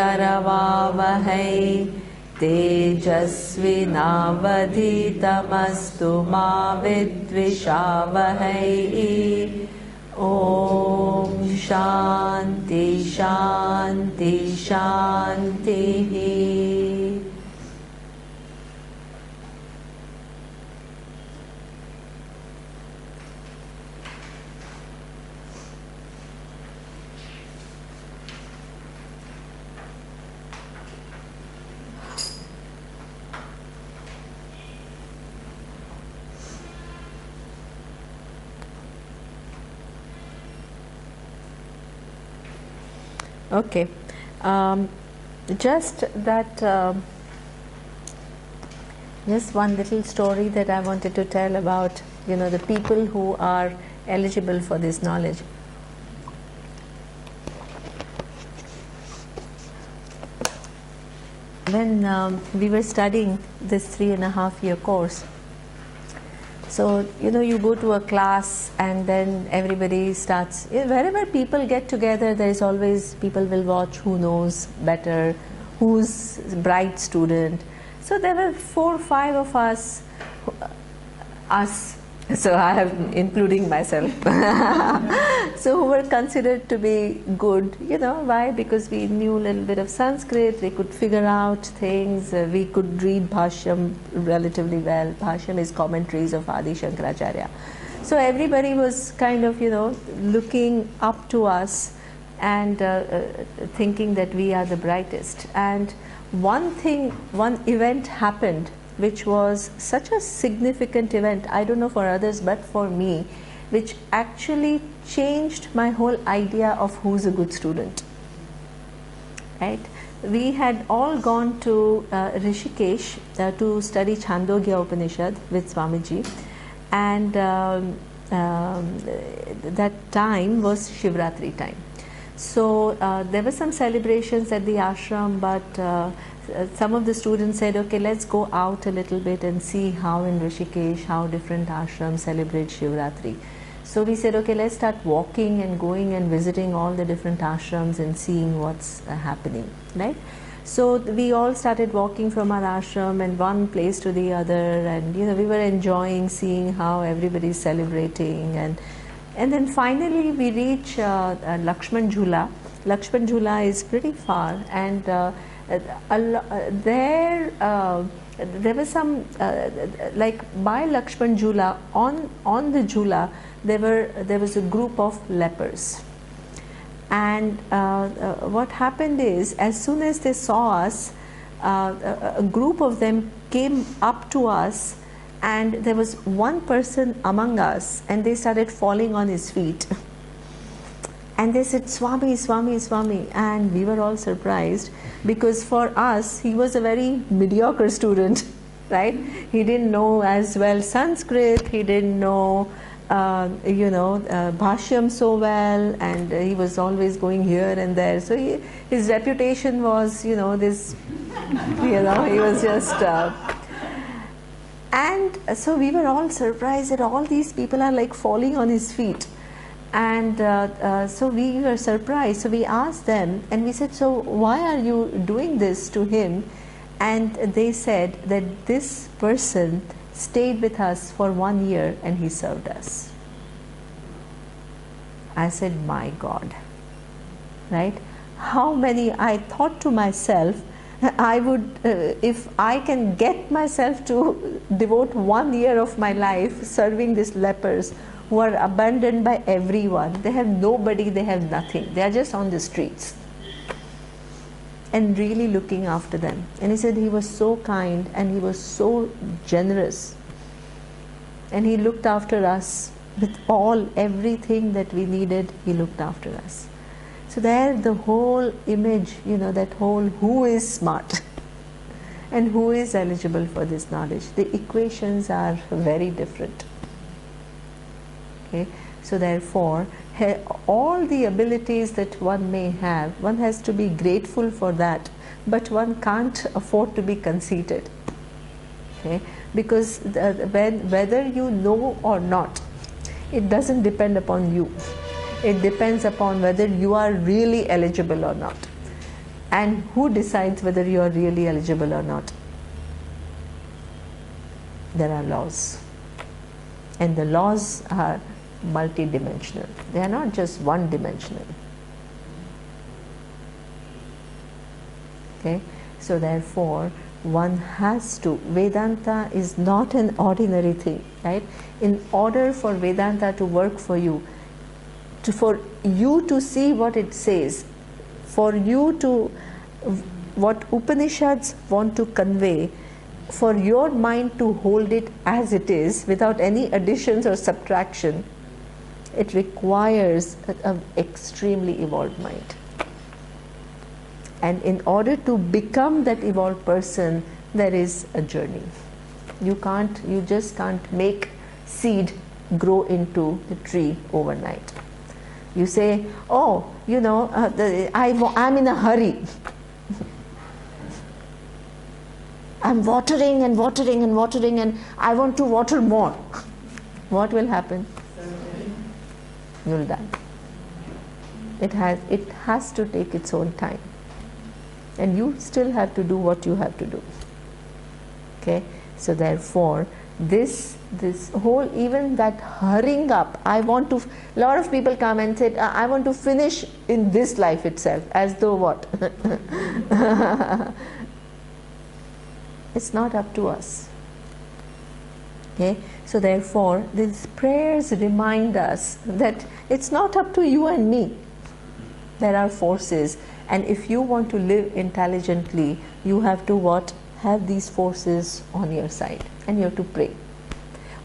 करवावहै तेजस्विनावधीतमस्तु मा विद्विषावहै। ॐ शान्ति शान्ति शान्तिः। Okay, just one little story that I wanted to tell about, the people who are eligible for this knowledge. When we were studying this 3.5-year course, so you go to a class and then everybody starts, wherever people get together, there is always, people will watch who knows better, who's bright student. So there were 4 or 5 of us, so I have including myself, so who were considered to be good. Why? Because we knew a little bit of Sanskrit, we could figure out things, we could read Bhashyam relatively well. Bhashyam is commentaries of Adi Shankaracharya. So everybody was kind of, looking up to us and thinking that we are the brightest. And one event happened, which was such a significant event, I don't know for others, but for me, which actually changed my whole idea of who's a good student. Right? We had all gone to Rishikesh to study Chandogya Upanishad with Swamiji, and that time was Shivratri time. So there were some celebrations at the ashram, but some of the students said, okay, let's go out a little bit and see how in Rishikesh, how different ashrams celebrate Shivratri. So we said, okay, let's start walking and going and visiting all the different ashrams and seeing what's happening, right? So we all started walking from our ashram and one place to the other, and we were enjoying seeing how everybody's celebrating, and then finally we reach Lakshman Jhula. Lakshman Jhula is pretty far, and there was some like by Lakshman Jhula, on the Jhula there was a group of lepers, and what happened is, as soon as they saw us, a group of them came up to us, and there was one person among us, and they started falling on his feet. And they said, Swami, Swami, Swami. And we were all surprised, because for us, he was a very mediocre student, right? He didn't know as well Sanskrit, he didn't know, Bhashyam so well, and he was always going here and there. So his reputation was, this, he was just... and so we were all surprised that all these people are like falling on his feet. And so we were surprised. So we asked them, and we said, so why are you doing this to him? And they said that this person stayed with us for 1 year and he served us. I said, my God, right? How many, I thought to myself, I would, if I can get myself to devote 1 year of my life serving these lepers who are abandoned by everyone, they have nobody, they have nothing, they are just on the streets, and really looking after them. And he said he was so kind and he was so generous, and he looked after us with everything that we needed. He looked after us. So there the whole image, that whole who is smart and who is eligible for this knowledge, the equations are very different. Okay? So therefore, all the abilities that one may have, one has to be grateful for that, but one can't afford to be conceited. Okay? Because whether you know or not, it doesn't depend upon you. It depends upon whether you are really eligible or not. And who decides whether you are really eligible or not? There are laws. And the laws are multidimensional. They are not just one-dimensional. Okay? So therefore, one has to, Vedanta is not an ordinary thing, right? In order for Vedanta to work for you, for you to see what it says, for you to, what Upanishads want to convey, for your mind to hold it as it is without any additions or subtraction, it requires an extremely evolved mind. And in order to become that evolved person, there is a journey. You just can't make seed grow into the tree overnight. You say, oh, you know, I'm in a hurry. I'm watering and watering and watering, and I want to water more. What will happen? You'll die. It has to take its own time. And you still have to do what you have to do. Okay? So therefore, this whole, even that hurrying up, a lot of people come and say, I want to finish in this life itself, as though what? It's not up to us. Okay? So therefore, these prayers remind us that it's not up to you and me. There are forces, and if you want to live intelligently, you have to what? Have these forces on your side, and you have to pray.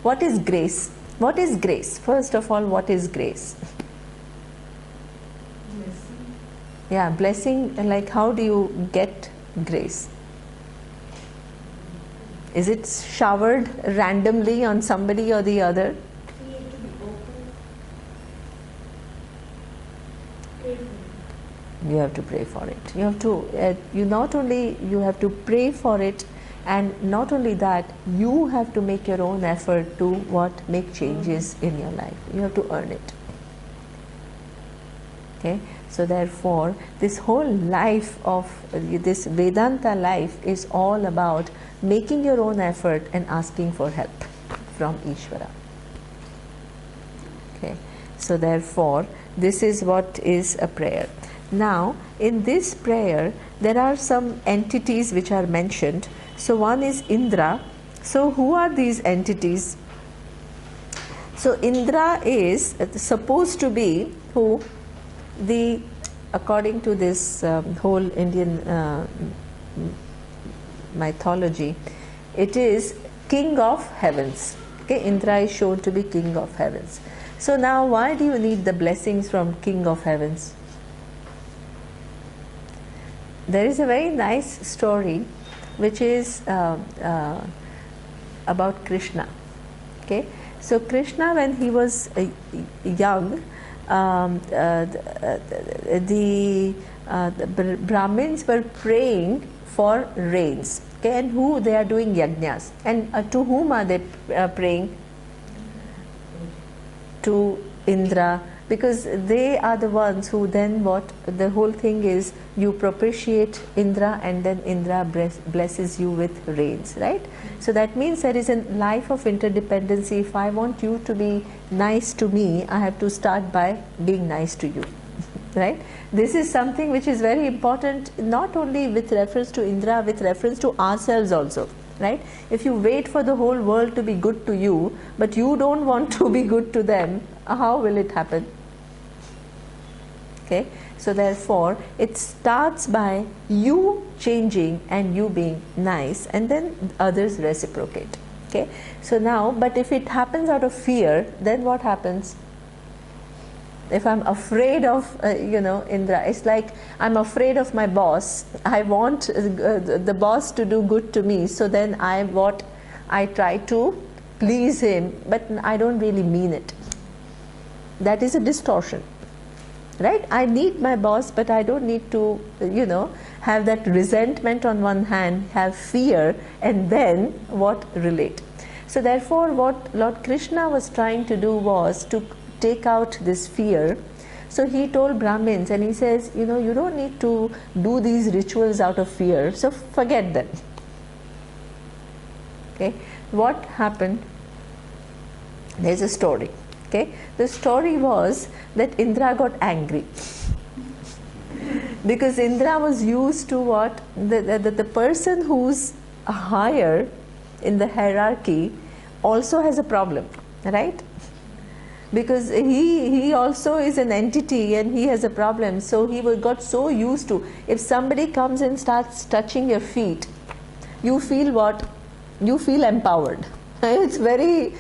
What is grace? What is grace? First of all, what is grace? Blessing. Yeah, blessing, like how do you get grace? Is it showered randomly on somebody or the other? We have to be open. Pray for it. You have to pray for it. You have to, you have to pray for it, and not only that, you have to make your own effort to make changes in your life. You have to earn it. Okay? So therefore, this whole life of this Vedanta life is all about making your own effort and asking for help from Ishvara. Okay? So therefore, this is what is a prayer. Now, in this prayer, there are some entities which are mentioned. So one is Indra. So who are these entities? So Indra is supposed to be who? According to this whole Indian mythology, it is king of heavens. Okay, Indra is shown to be king of heavens. So now, why do you need the blessings from king of heavens? There is a very nice story which is about Krishna. Okay, so Krishna, when he was young, the Brahmins were praying for rains. Okay, and who they are doing yajnas, and to whom are they praying? To Indra, because they are the ones who then the whole thing is, you propitiate Indra and then Indra blesses you with rains, right? So that means there is a life of interdependency. If I want you to be nice to me, I have to start by being nice to you. Right? This is something which is very important, not only with reference to Indra, with reference to ourselves also. Right? If you wait for the whole world to be good to you, but you don't want to be good to them, how will it happen? Okay? So therefore, it starts by you changing and you being nice, and then others reciprocate. Okay? So now, but if it happens out of fear, then what happens? If I'm afraid of, Indra, it's like I'm afraid of my boss. I want the boss to do good to me. So then I try to please him, but I don't really mean it. That is a distortion. Right? I need my boss, but I don't need to, have that resentment on one hand, have fear, and then relate. So therefore, what Lord Krishna was trying to do was to take out this fear So he told Brahmins, and he says, you know, you don't need to do these rituals out of fear, so forget them. Okay, what happened? There's a story. Okay, the story was that Indra got angry because Indra was used to what the person who's higher in the hierarchy also has a problem, right? Because he also is an entity and he has a problem. So he got so used to, if somebody comes and starts touching your feet, you feel what? You feel empowered. It's very,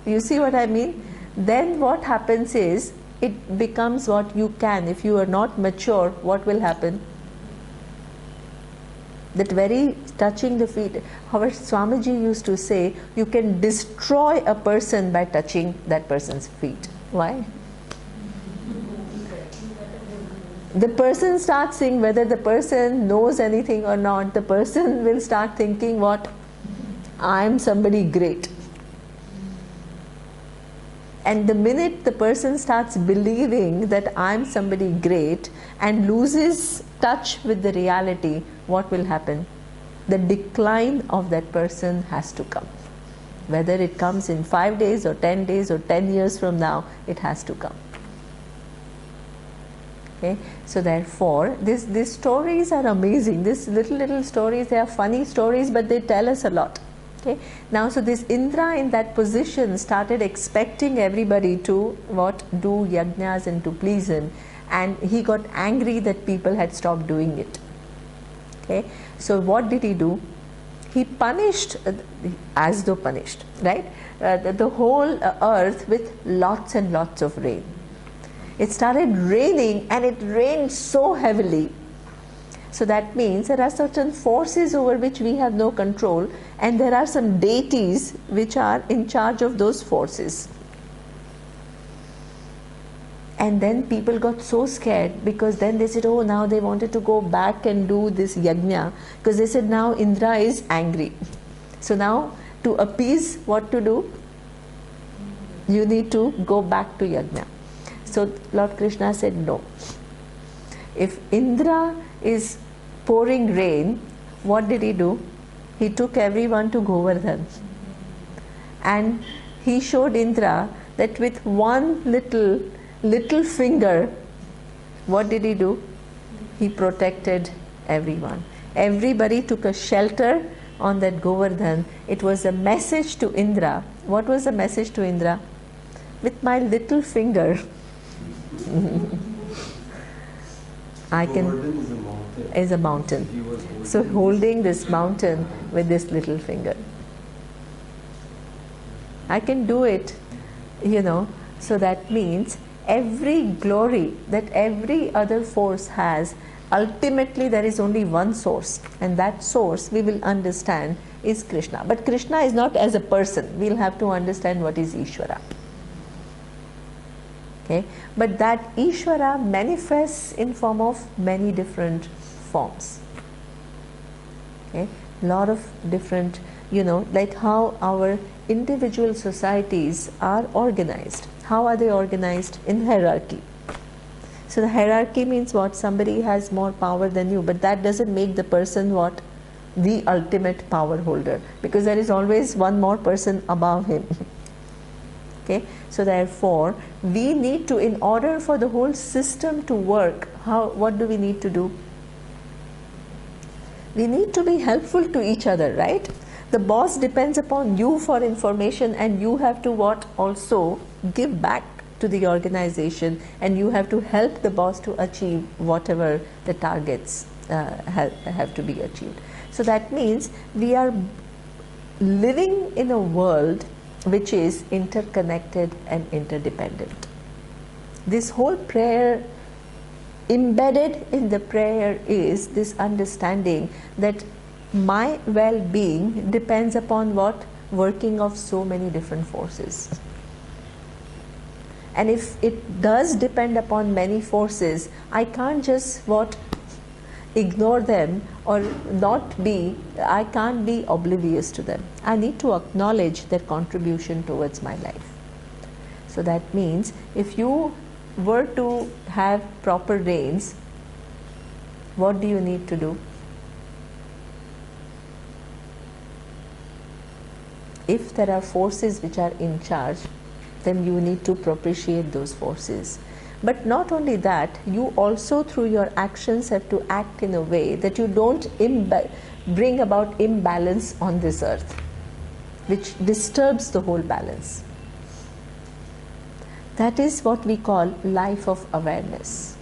you see what I mean? Then what happens is, it becomes what you can. If you are not mature, what will happen? That very touching the feet. However, Swamiji used to say, you can destroy a person by touching that person's feet. Why? The person starts seeing whether the person knows anything or not. The person will start thinking what? I am somebody great. And the minute the person starts believing that I am somebody great and loses touch with the reality, what will happen? The decline of that person has to come. Whether it comes in 5 days or 10 days or 10 years from now, it has to come. Okay? So therefore, these stories are amazing. These little stories, they are funny stories, but they tell us a lot. Okay? Now, so this Indra in that position started expecting everybody to what? Do yajnas and to please him, and he got angry that people had stopped doing it. Okay? So what did he do? He punished, as though punished, right? The whole earth with lots and lots of rain. It started raining, and it rained so heavily. So that means there are certain forces over which we have no control, and there are some deities which are in charge of those forces. And then people got so scared, because then they said, oh, now they wanted to go back and do this yajna, because they said now Indra is angry. So now to appease, what to do? You need to go back to yajna. So Lord Krishna said no. If Indra is pouring rain, what did he do? He took everyone to Govardhan, and he showed Indra that with one little finger, what did he do? He protected everyone. Everybody took a shelter on that Govardhan. It was a message to Indra. What was the message to Indra? With my little finger, I can. Govardhan Is a mountain. He was holding So holding this mountain with this little finger, I can do it, you know. So that means every glory that every other force has, ultimately there is only one source, and that source we will understand is Krishna. But Krishna is not as a person. We'll have to understand what is Ishvara. Okay? But that Ishvara manifests in form of many different forms. Okay? Lot of different, you know, like how our individual societies are organized. How are they organized? In hierarchy. So the hierarchy means what? Somebody has more power than you, but that doesn't make the person what? The ultimate power holder, because there is always one more person above him. Okay? So therefore, we need to, in order for the whole system to work, what do we need to do? We need to be helpful to each other, right? The boss depends upon you for information, and you have to what? Also give back to the organization, and you have to help the boss to achieve whatever the targets have to be achieved. So that means we are living in a world which is interconnected and interdependent. This whole prayer, embedded in the prayer, is this understanding that my well-being depends upon what? Working of so many different forces. And if it does depend upon many forces, I can't just what? Ignore them or not be, I can't be oblivious to them. I need to acknowledge their contribution towards my life. So that means if you were to have proper rains, what do you need to do? If there are forces which are in charge, then you need to propitiate those forces. But not only that, you also through your actions have to act in a way that you don't bring about imbalance on this earth, which disturbs the whole balance. That is what we call life of awareness.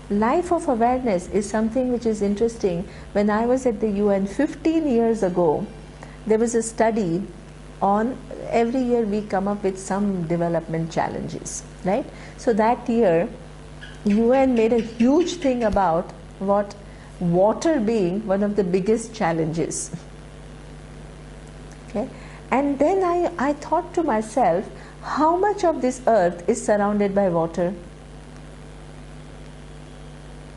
Life of awareness is something which is interesting. When I was at the UN 15 years ago, there was a study on every year we come up with some development challenges, right? So that year, UN made a huge thing about what water being one of the biggest challenges. Okay? And then I thought to myself, how much of this earth is surrounded by water?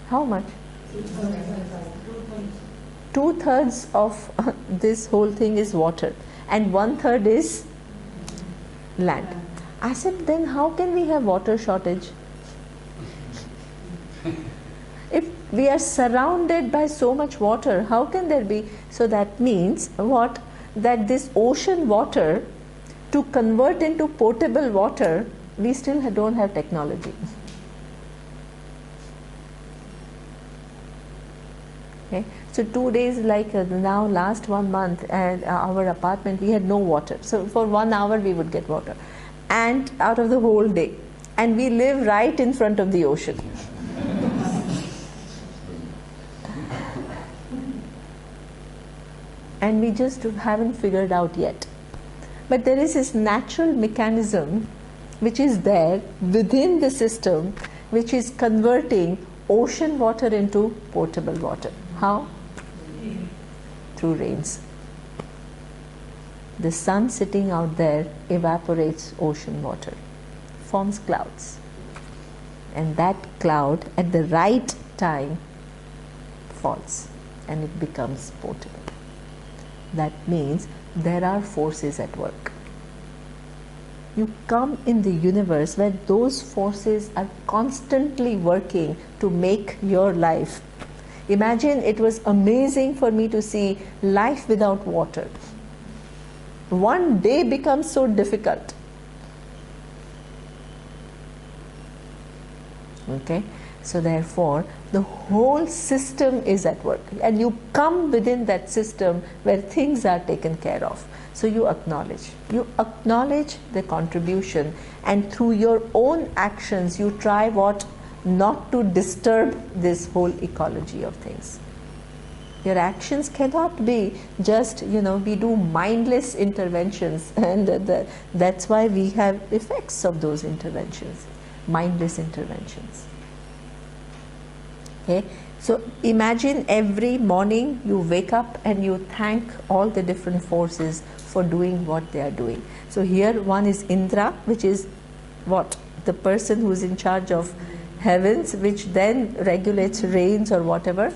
How much? 2/3 of this whole thing is water, and 1/3 is land. I said, then how can we have water shortage? If we are surrounded by so much water, how can there be? So that means what? That this ocean water, to convert into potable water, we still don't have technology. Okay? So 2 days, like now last 1 month, and our apartment, we had no water. So for 1 hour we would get water, and out of the whole day. And we live right in front of the ocean. And we just haven't figured out yet. But there is this natural mechanism which is there within the system, which is converting ocean water into potable water. How? Through rains. The sun sitting out there evaporates ocean water, forms clouds. And that cloud at the right time falls and it becomes potable. That means there are forces at work. You come in the universe where those forces are constantly working to make your life. Imagine it was amazing for me to see life without water. One day becomes so difficult. Okay? So therefore, the whole system is at work, and you come within that system where things are taken care of. So you acknowledge the contribution, and through your own actions you try what? Not to disturb this whole ecology of things. Your actions cannot be just, we do mindless interventions, and that's why we have effects of those interventions, mindless interventions. Okay? So imagine every morning you wake up and you thank all the different forces for doing what they are doing. So here one is Indra, which is what? The person who is in charge of heavens, which then regulates rains or whatever.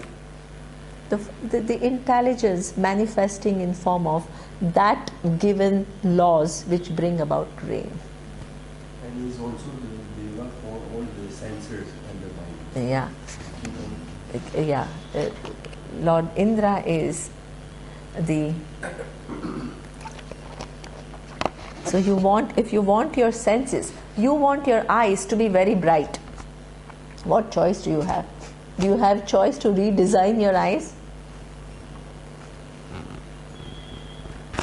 The intelligence manifesting in form of that given laws which bring about rain. And he is also the deva for all the senses and the mind. Yeah. Lord Indra is the. So if you want your senses, you want your eyes to be very bright. What choice do you have? Do you have choice to redesign your eyes?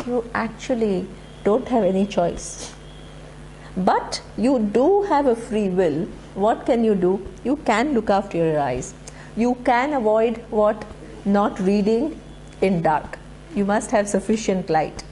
You actually don't have any choice. But you do have a free will. What can you do? You can look after your eyes. You can avoid what? Not reading in dark. You must have sufficient light.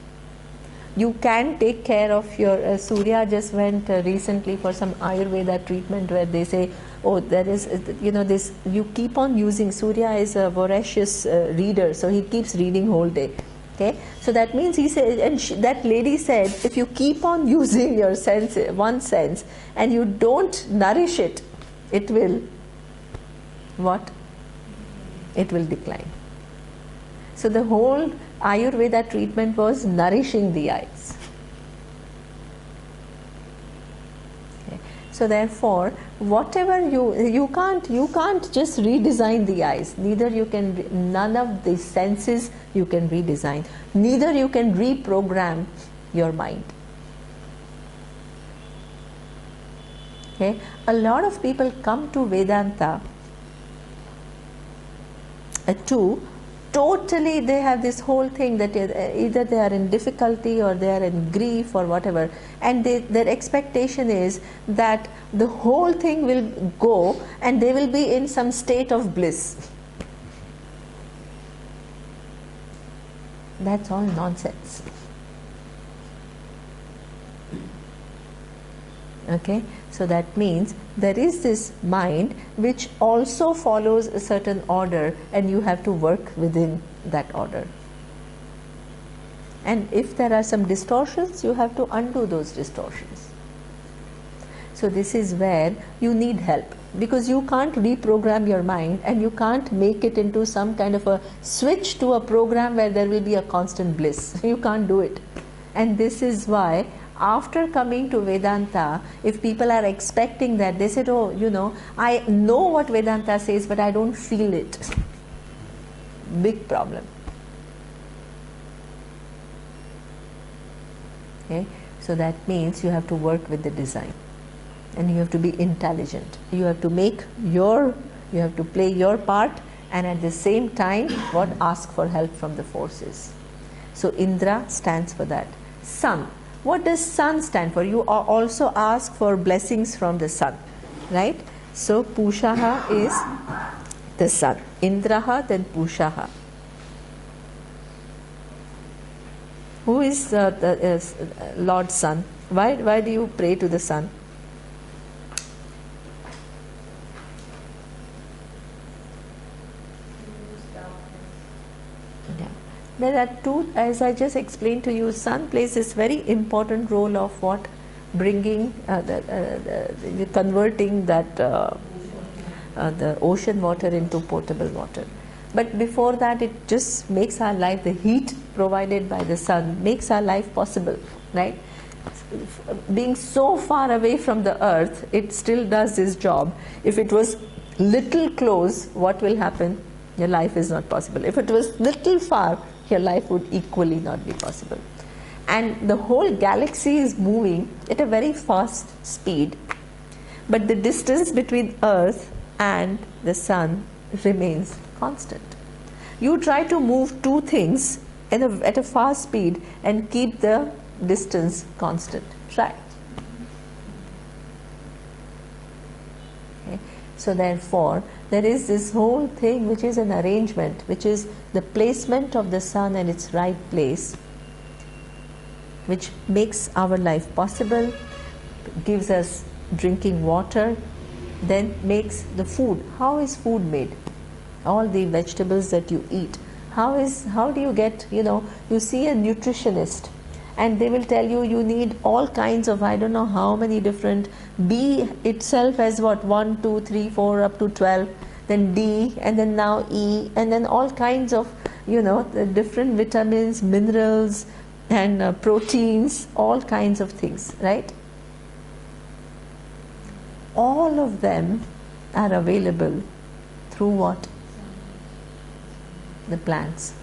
You can take care of your Surya just went recently for some Ayurveda treatment where they say, oh, there is, this, you keep on using, Surya is a voracious reader, so he keeps reading whole day. Okay, so that means he said, and that lady said, if you keep on using your sense, one sense, and you don't nourish it, it will, what? It will decline. So the whole Ayurveda treatment was nourishing the eyes. Okay. So therefore, whatever you can't just redesign the eyes. Neither you can, none of the senses you can redesign. Neither you can reprogram your mind. Okay, a lot of people come to Vedanta totally, they have this whole thing that either they are in difficulty or they are in grief or whatever, and their expectation is that the whole thing will go and they will be in some state of bliss. That's all nonsense. Okay, so that means there is this mind which also follows a certain order, and you have to work within that order. And if there are some distortions, you have to undo those distortions. So this is where you need help, because you can't reprogram your mind and you can't make it into some kind of a switch to a program where there will be a constant bliss. You can't do it. And this is why after coming to Vedanta, if people are expecting that, they said, oh, I know what Vedanta says, but I don't feel it. Big problem. Okay? So that means you have to work with the design. And you have to be intelligent. You have to you have to play your part, and at the same time, ask for help from the forces. So Indra stands for that. Sun. What does sun stand for? You also ask for blessings from the sun, right? So Pushaha is the sun. Indraha, then Pushaha. Who is the Lord Sun? Why do you pray to the sun? There are two, as I just explained to you, sun plays this very important role of what? Bringing, converting that the ocean water into potable water. But before that, it just makes our life, the heat provided by the sun makes our life possible, right? Being so far away from the earth, it still does this job. If it was little close, what will happen? Your life is not possible. If it was little far, your life would equally not be possible. And the whole galaxy is moving at a very fast speed, but the distance between Earth and the sun remains constant. You try to move two things at a fast speed and keep the distance constant. Try. Okay. So therefore, there is this whole thing which is an arrangement, which is the placement of the sun in its right place, which makes our life possible, gives us drinking water, then makes the food. How is food made? All the vegetables that you eat. How do you get, you see a nutritionist and they will tell you need all kinds of, I don't know how many different, B itself has 1, 2, 3, 4 up to 12, then D, and then now E, and then all kinds of, the different vitamins, minerals, and proteins, all kinds of things, right? All of them are available through what? The plants.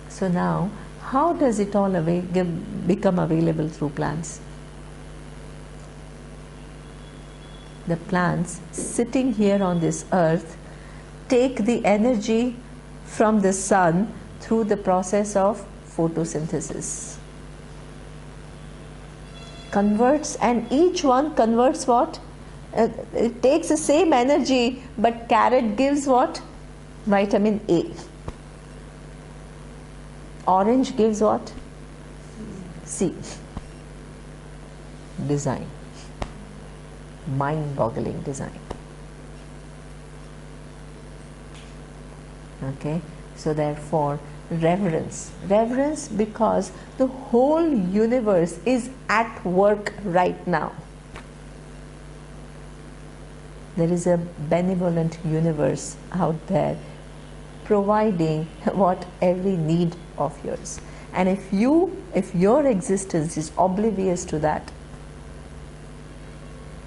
So now, how does it all become available through plants? The plants sitting here on this earth take the energy from the sun through the process of photosynthesis. Converts, and each one converts what? It takes the same energy, but carrot gives what? Vitamin A. Orange gives what? C. Design. Mind-boggling design. Okay, so therefore reverence because the whole universe is at work right now. There is a benevolent universe out there providing what every need of yours. And if your existence is oblivious to that,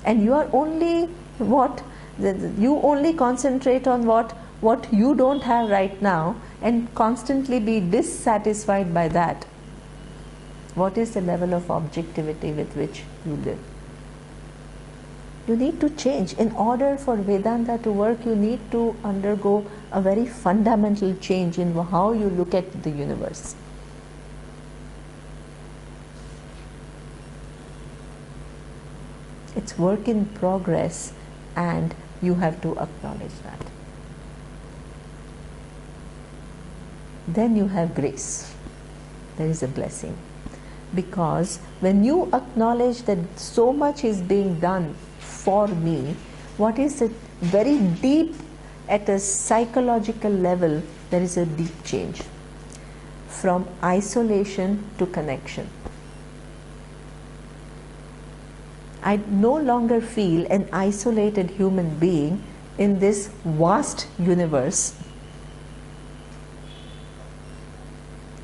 and you are only you only concentrate on what you don't have right now and constantly be dissatisfied by that, what is the level of objectivity with which you live? You need to change. In order for Vedanta to work, you need to undergo a very fundamental change in how you look at the universe. It's work in progress, and you have to acknowledge that. Then you have grace. There is a blessing. Because when you acknowledge that so much is being done for me, what is it very deep at a psychological level, there is a deep change from isolation to connection. I no longer feel an isolated human being in this vast universe.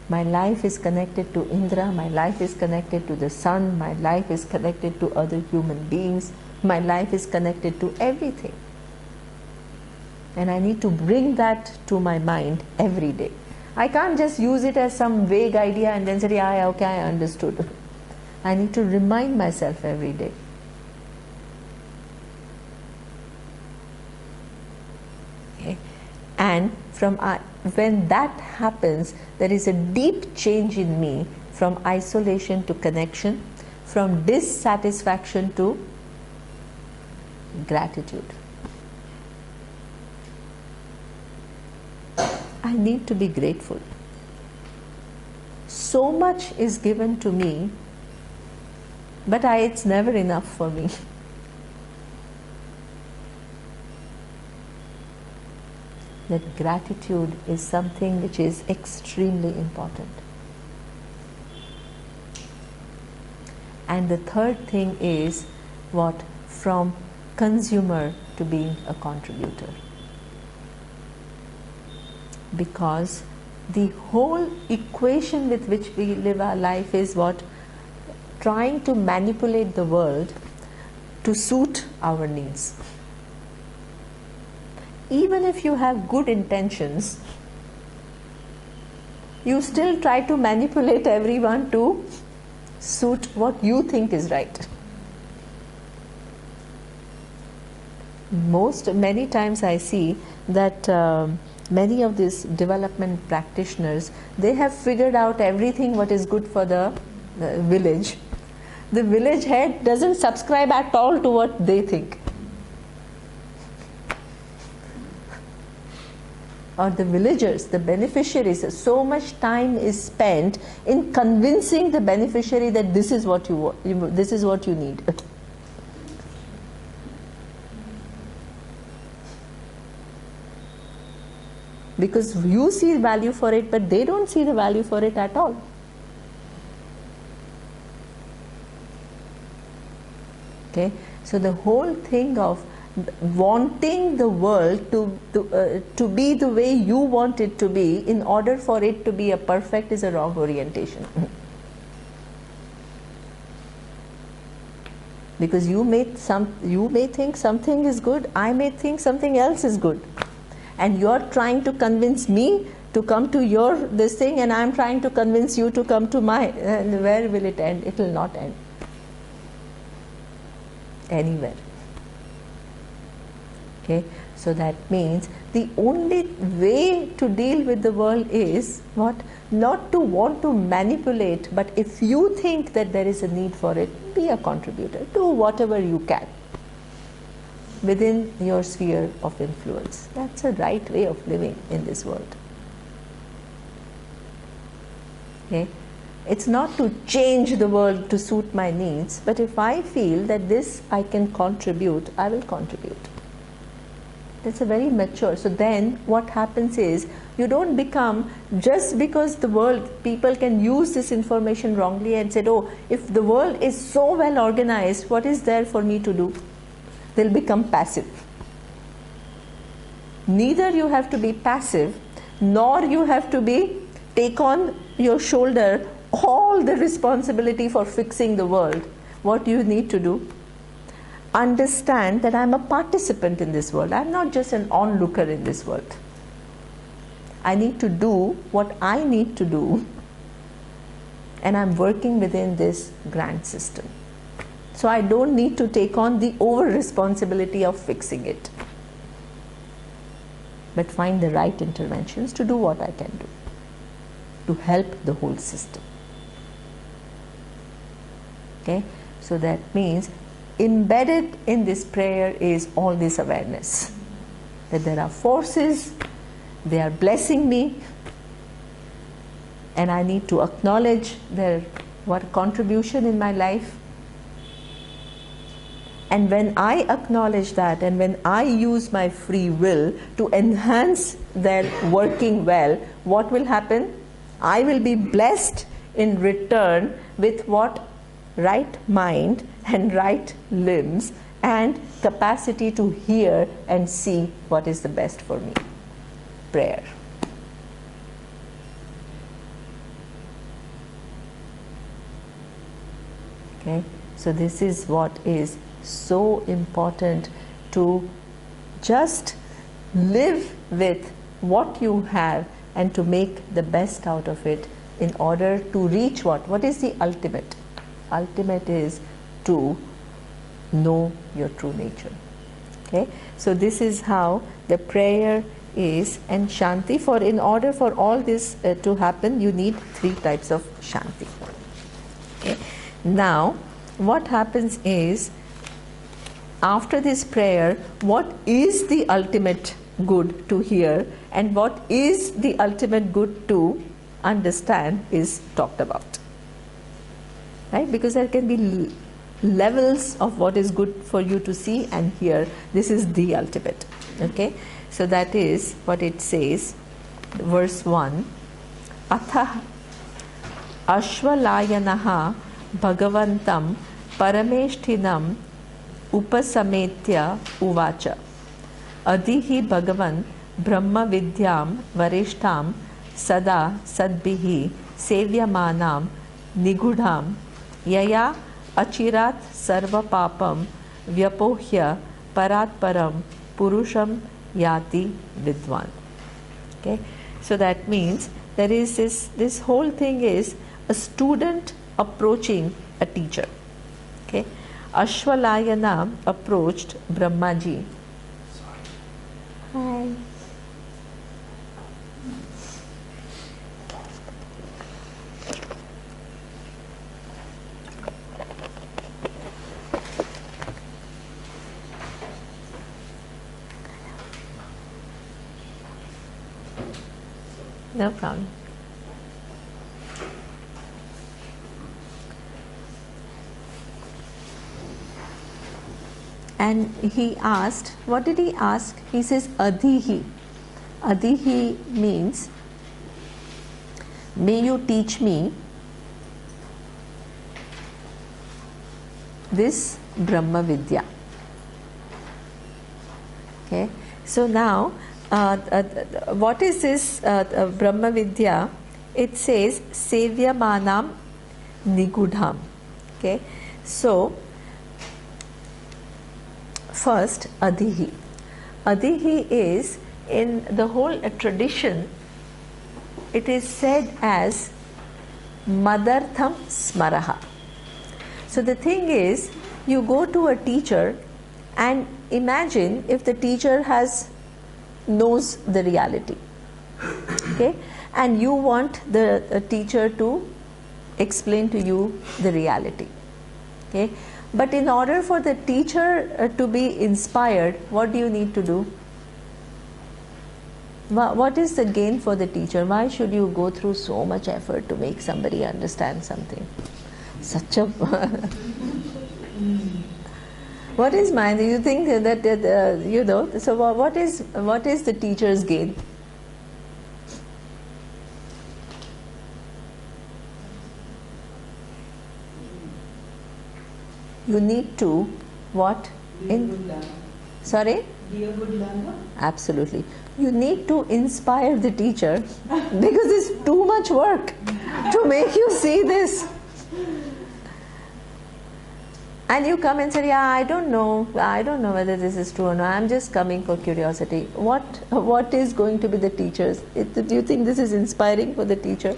My life is connected to Indra, my life is connected to the sun, my life is connected to other human beings, my life is connected to everything. And I need to bring that to my mind every day. I can't just use it as some vague idea and then say, okay, I understood. I need to remind myself every day. Okay. And when that happens, there is a deep change in me from isolation to connection, from dissatisfaction to gratitude. I need to be grateful. So much is given to me, but it's never enough for me. That gratitude is something which is extremely important. And the third thing is what? From consumer to being a contributor. Because the whole equation with which we live our life is what? Trying to manipulate the world to suit our needs. Even if you have good intentions, you still try to manipulate everyone to suit what you think is right. Many times I see that many of these development practitioners, they have figured out everything what is good for the village. The village head doesn't subscribe at all to what they think. Or the villagers, the beneficiaries, so much time is spent in convincing the beneficiary that this is what you want, this is what you need. Because you see value for it, but they don't see the value for it at all. Okay, so the whole thing of wanting the world to be the way you want it to be in order for it to be a perfect is a wrong orientation. Because you may think something is good, I may think something else is good, and you're trying to convince me to come to your this thing, and I'm trying to convince you to come to my. And where will it end? It will not end anywhere. Okay, so that means the only way to deal with the world is what? Not to want to manipulate, but if you think that there is a need for it, be a contributor. Do whatever you can within your sphere of influence. That's a right way of living in this world. Okay? It's not to change the world to suit my needs, but if I feel that this I can contribute, I will contribute. That's a very mature. So then what happens is, you don't become, just because the world, people can use this information wrongly and say, oh, if the world is so well organized, what is there for me to do? They'll become passive. Neither you have to be passive, nor you have to be take on your shoulder all the responsibility for fixing the world. What do you need to do? Understand that I'm a participant in this world. I'm not just an onlooker in this world. I need to do what I need to do, and I'm working within this grand system. So I don't need to take on the over responsibility of fixing it, but find the right interventions to do what I can do to help the whole system. Okay, so that means embedded in this prayer is all this awareness that there are forces, they are blessing me, and I need to acknowledge their what contribution in my life. And when I acknowledge that, and when I use my free will to enhance their working well, what will happen? I will be blessed in return with what? Right mind and right limbs and capacity to hear and see what is the best for me. Prayer. Okay, so this is what is so important, to just live with what you have and to make the best out of it in order to reach what? What is the ultimate? Ultimate is to know your true nature. Okay, so this is how the prayer is. And Shanti, for in order for all this to happen, you need 3 types of Shanti. Okay. Now what happens is, after this prayer, what is the ultimate good to hear and what is the ultimate good to understand is talked about, right? Because there can be levels of what is good for you to see and hear. This is the ultimate. Okay, so that is what it says, verse 1. Atha ashvalayanaha bhagavantam parameshtinam upasametya uvacha adhihi bhagavan brahma vidyam varishtam sada sadbihi sevyamanam nigudham yaya achirat sarva papam vyapohya paratparam purusham yati vidwan. Okay, so that means there is this whole thing is a student approaching a teacher. Okay, Ashwalayana approached Brahmaji. Hi. No problem. And he asked, what did he ask? He says, Adhihi. Adhihi means, may you teach me this Brahma Vidya. Okay, so now what is this Brahma Vidya? It says Sevyamanam Nigudham. Okay, so first Adhihi. Adhihi is, in the whole tradition, it is said as Madartham Smaraha. So the thing is, you go to a teacher and imagine if the teacher knows the reality, okay, and you want the teacher to explain to you the reality, okay, but in order for the teacher to be inspired, what do you need to do? What is the gain for the teacher? Why should you go through so much effort to make somebody understand something? Such a what is mine? Do you think that you know? So what is the teacher's gain? You need to what? Sorry? Be a good learner. Absolutely. You need to inspire the teacher because it's too much work to make you see this. And you come and say, yeah, I don't know whether this is true or not. I'm just coming for curiosity. What is going to be the teacher's? Do you think this is inspiring for the teacher?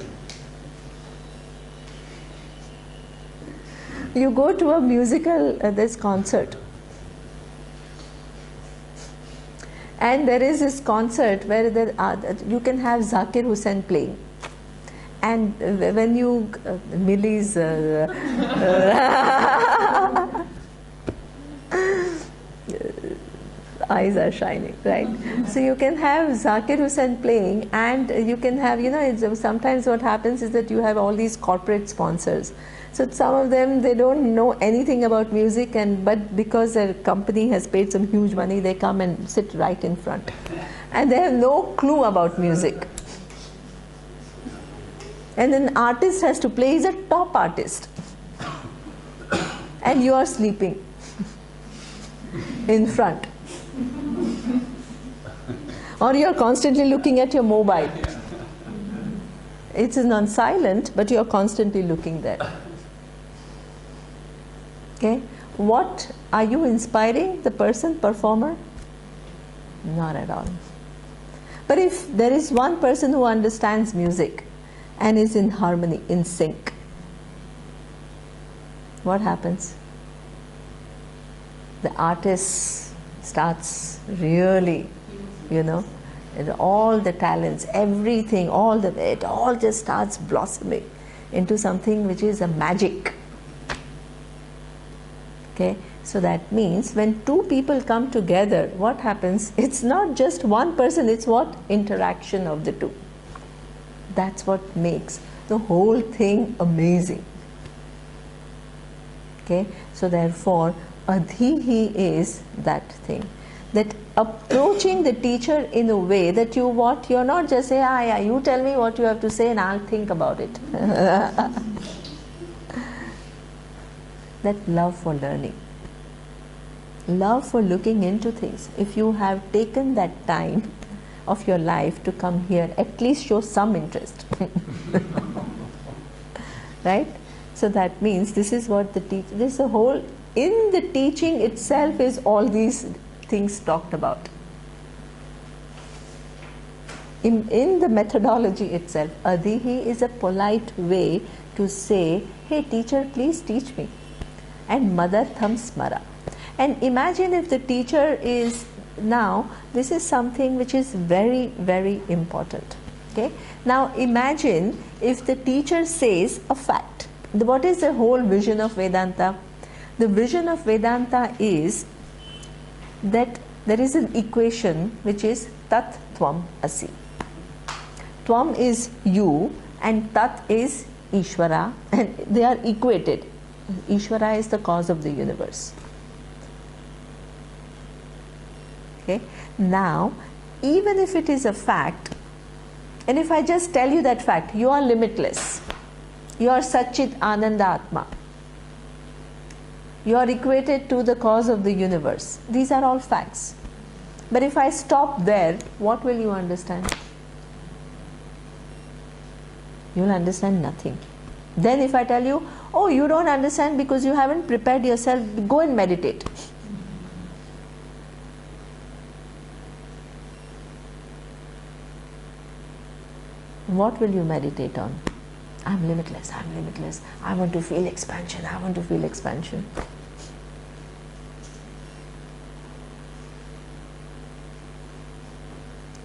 You go to a musical, this concert. And there is this concert where you can have Zakir Hussain playing. And when you, Millie's eyes are shining, right? So you can have Zakir Hussain playing, and you can have, sometimes what happens is that you have all these corporate sponsors. So some of them, they don't know anything about music, but because their company has paid some huge money, they come and sit right in front. And they have no clue about music. And an artist has to play, he's a top artist. And you are sleeping in front. Or you are constantly looking at your mobile. It's on silent, but you are constantly looking there. Okay? What are you inspiring the performer? Not at all. But if there is one person who understands music and is in harmony, in sync, what happens? The artist starts really, and all the talents, everything, it all just starts blossoming into something which is a magic. Okay, so that means when two people come together, what happens? It's not just one person, it's what? Interaction of the two. That's what makes the whole thing amazing. Okay, so therefore, Adhihi is that thing. That approaching the teacher in a way that you're not just say, yeah, you tell me what you have to say and I'll think about it. That love for learning, love for looking into things. If you have taken that time of your life to come here, at least show some interest. Right? So that means this is what in the teaching itself is all these things talked about. In the methodology itself, Adhihi is a polite way to say, hey teacher, please teach me. And Madartham Smara. And imagine if the teacher is now, this is something which is very, very important. Okay? Now imagine if the teacher says a fact. What is the whole vision of Vedanta? The vision of Vedanta is that there is an equation which is Tat Tvam Asi. Tvam is you and Tat is Ishvara, and they are equated. Ishvara is the cause of the universe. Okay? Now, even if it is a fact, and if I just tell you that fact, you are limitless. You are Satchit Ananda Atma. You are equated to the cause of the universe. These are all facts. But if I stop there, what will you understand? You will understand nothing. Then if I tell you, oh, you don't understand because you haven't prepared yourself, go and meditate. What will you meditate on? I'm limitless, I'm limitless. I want to feel expansion, I want to feel expansion.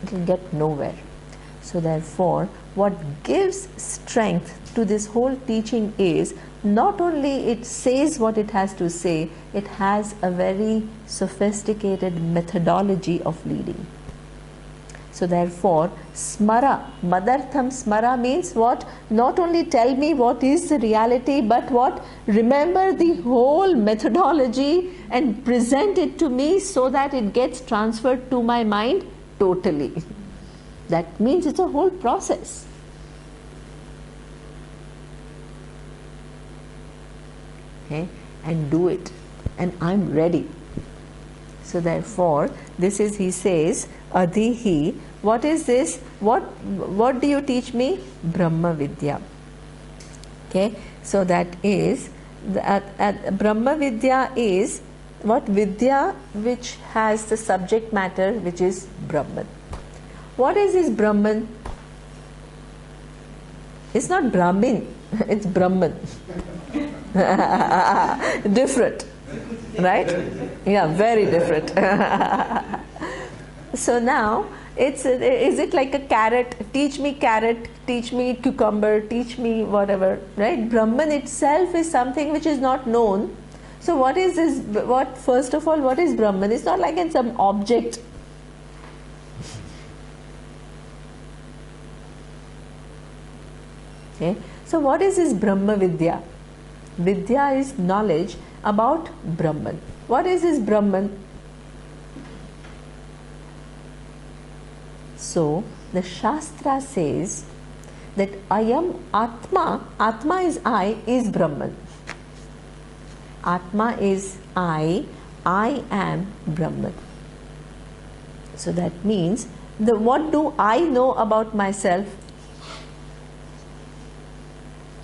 It will get nowhere. So therefore, what gives strength to this whole teaching is not only it says what it has to say, it has a very sophisticated methodology of leading. So therefore, smara, madartham smara means what? Not only tell me what is the reality, but what? Remember the whole methodology and present it to me so that it gets transferred to my mind totally. That means it's a whole process. Okay? And do it. And I'm ready. So therefore, this is, he says, Adhihi. What is this? What do you teach me? Brahma Vidya. Okay, so that is, Brahma Vidya is what? Vidya which has the subject matter which is Brahman. What is this Brahman? It's not Brahmin, it's Brahman. Different, right? Yeah, very different. So now, is it like a carrot? Teach me carrot, teach me cucumber, teach me whatever, right? Brahman itself is something which is not known. So what is this? First of all, what is Brahman? It's not like in some object. Okay. So what is this Brahma Vidya? Vidya is knowledge about Brahman. What is this Brahman? So the Shastra says that Ayam Atma, Atma is I, is Brahman. Atma is I am Brahman. So that means, what do I know about myself?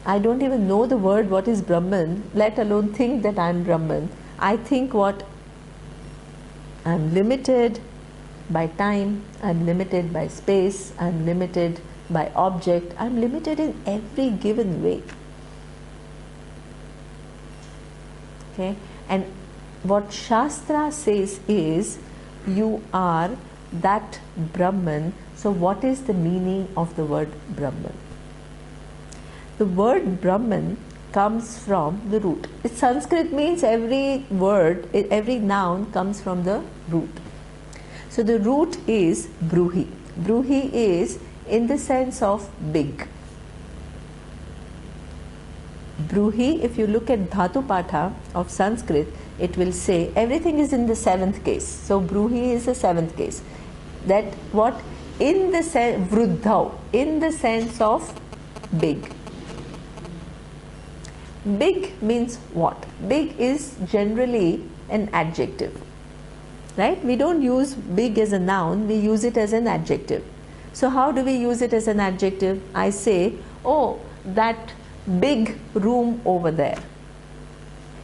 I don't even know the word what is Brahman, let alone think that I am Brahman. I think what? I am limited by time, I am limited by space, I am limited by object, I am limited in every given way. Okay, and what Shastra says is, you are that Brahman. So what is the meaning of the word Brahman? The word Brahman comes from the root. Sanskrit means every word, every noun comes from the root. So the root is Bruhi. Bruhi is in the sense of big. Bruhi, if you look at Dhatu Patha of Sanskrit, it will say everything is in the seventh case. So Bruhi is the seventh case. That what? In the sense, Vruddhau, in the sense of big. Big means what? Big is generally an adjective, right? We don't use big as a noun, we use it as an adjective. So how do we use it as an adjective? I say, oh, that big room over there.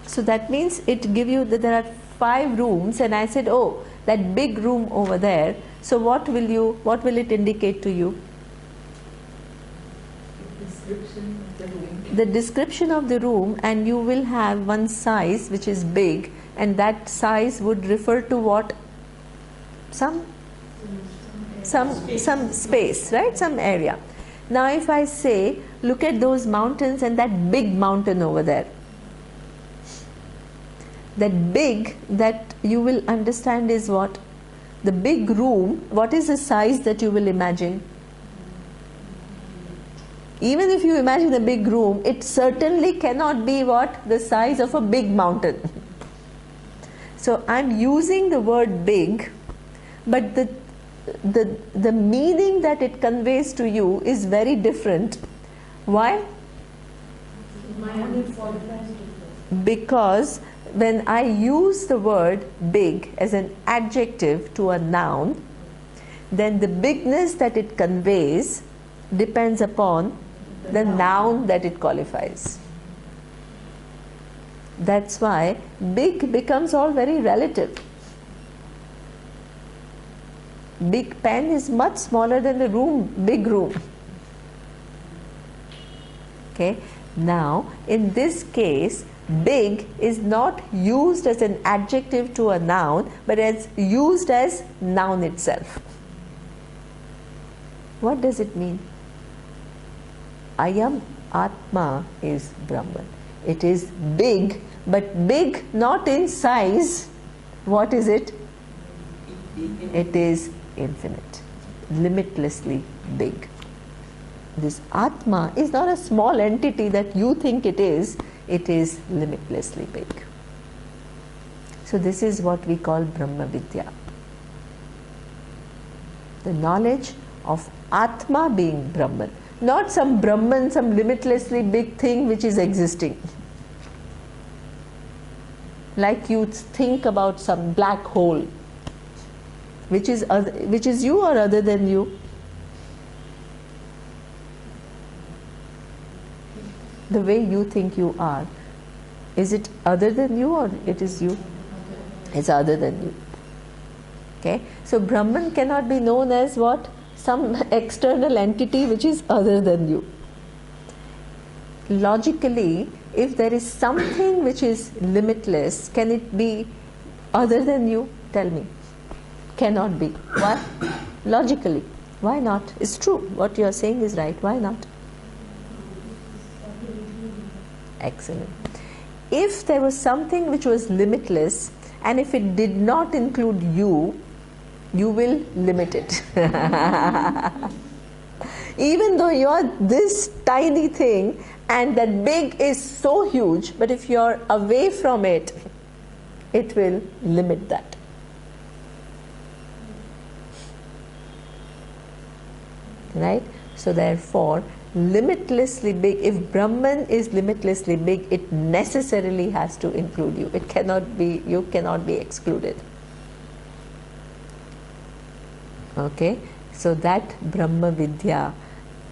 So that means it gives you that there are 5 rooms, and I said, oh, that big room over there. So what will it indicate to you? The description of the room, and you will have one size which is big, and that size would refer to what? Some space, right? Some area. Now if I say, look at those mountains and that big mountain over there. That big, that you will understand is what? The big room, what is the size that you will imagine? Even if you imagine a big room, it certainly cannot be what? The size of a big mountain. So I'm using the word big, but the meaning that it conveys to you is very different. Why? Because when I use the word big as an adjective to a noun, then the bigness that it conveys depends upon the noun that it qualifies. That's why big becomes all very relative. Big pen is much smaller than the room, big room. Okay. Now, in this case, big is not used as an adjective to a noun, but it's used as noun itself. What does it mean? Ayam Atma is Brahman. It is big, but big not in size. What is it? It is infinite, limitlessly big. This Atma is not a small entity that you think it is limitlessly big. So this is what we call Brahma Vidya. The knowledge of Atma being Brahman. Not some Brahman, some limitlessly big thing which is existing. Like you think about some black hole, which is you or other than you? The way you think you are, is it other than you or it is you? It's other than you. Okay, so Brahman cannot be known as what? Some external entity which is other than you. Logically, if there is something which is limitless, can it be other than you? Tell me. Cannot be. Why? Logically. Why not? It's true. What you are saying is right. Why not? Excellent. If there was something which was limitless, and if it did not include you, you will limit it. Even though you are this tiny thing, and that big is so huge, but if you are away from it, it will limit that. Right? So therefore, limitlessly big, if Brahman is limitlessly big, it necessarily has to include you. It cannot be, you cannot be excluded. Okay, so that Brahma Vidya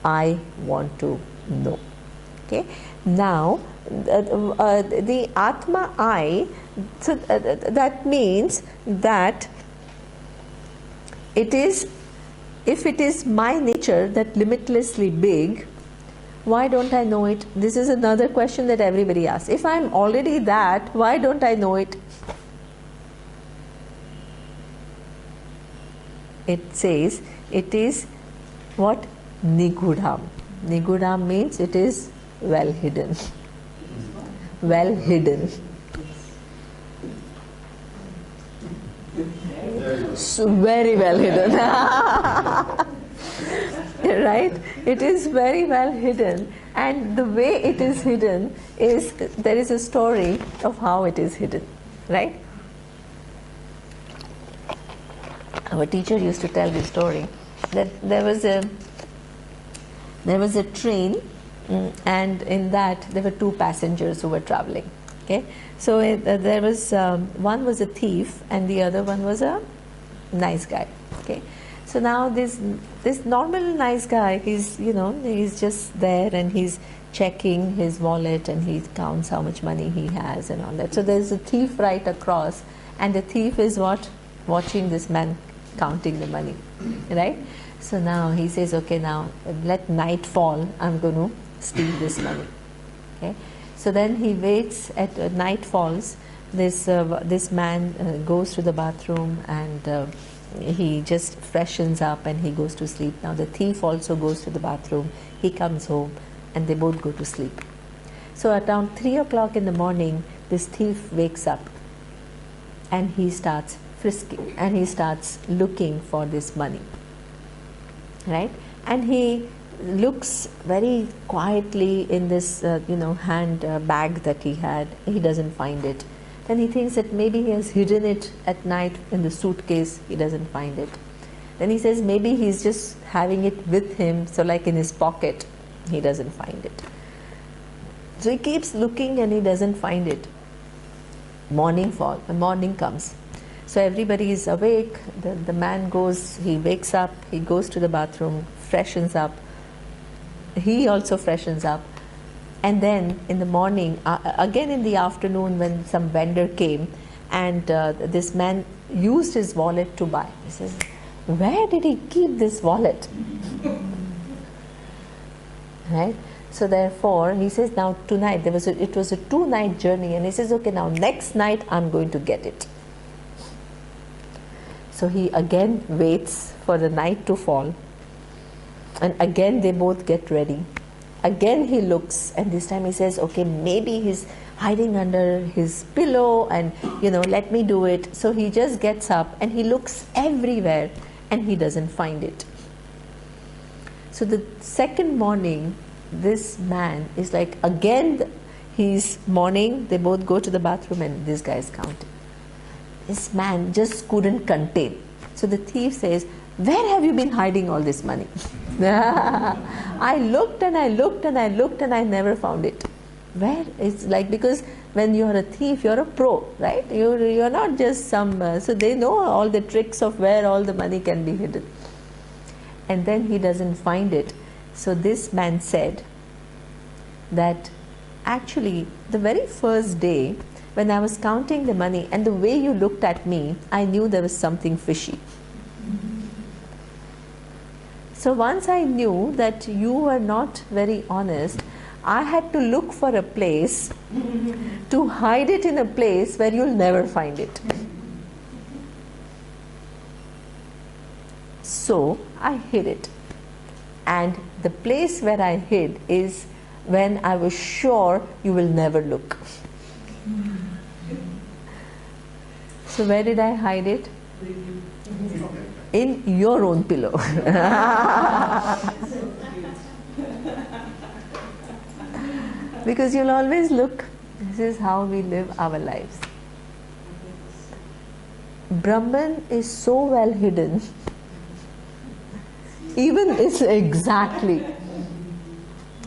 I want to know. Okay, now the Atma I, so that means that it is, if it is my nature that limitlessly big, why don't I know it? This is another question that everybody asks. If I'm already that, why don't I know it? It says it is what? Nigudham. Nigudham means it is well hidden. Well hidden. So very well hidden. Right? It is very well hidden, and the way it is hidden is, there is a story of how it is hidden. Right? Our teacher used to tell this story that there was a train, and in that there were two passengers who were traveling. Okay, so there was one was a thief and the other one was a nice guy. Okay, so now this normal nice guy, he's just there and he's checking his wallet and he counts how much money he has and all that. So there's a thief right across, and the thief is what? Watching this man counting the money, right? So now he says, okay, now let night fall, I'm going to steal this money. Okay, so then he waits at night falls. This man goes to the bathroom and he just freshens up and he goes to sleep. Now the thief also goes to the bathroom. He comes home and they both go to sleep. So around 3 o'clock in the morning, this thief wakes up and he starts frisking and he starts looking for this money. Right? And he looks very quietly in this hand bag that he had. He doesn't find it. Then he thinks that maybe he has hidden it at night in the suitcase. He doesn't find it. Then he says maybe he's just having it with him, so like in his pocket. He doesn't find it. So he keeps looking and he doesn't find it. Morning comes. So everybody is awake. The man goes, he wakes up, he goes to the bathroom, freshens up. He also freshens up. And then in the morning, again in the afternoon, when some vendor came and this man used his wallet to buy. He says, where did he keep this wallet? Right? So therefore, he says, now tonight, it was a 2-night journey, and he says, okay, now next night I'm going to get it. So he again waits for the night to fall, and again they both get ready. Again he looks, and this time he says, okay, maybe he's hiding under his pillow, and let me do it. So he just gets up and he looks everywhere and he doesn't find it. So the second morning, this man is like, again he's morning, they both go to the bathroom and this guy is counting. This man just couldn't contain. So the thief says, where have you been hiding all this money? I looked and I looked and I looked and I never found it. Where it's like, because when you're a thief, you're a pro, right? You're not just some, so they know all the tricks of where all the money can be hidden. And then he doesn't find it. So this man said that actually the very first day when I was counting the money and the way you looked at me, I knew there was something fishy. So once I knew that you were not very honest, I had to look for a place to hide it in a place where you'll never find it. So I hid it. And the place where I hid is when I was sure you will never look. So where did I hide it? In your own pillow. Because you'll always look. This is how we live our lives. Brahman is so well hidden. Even it's exactly.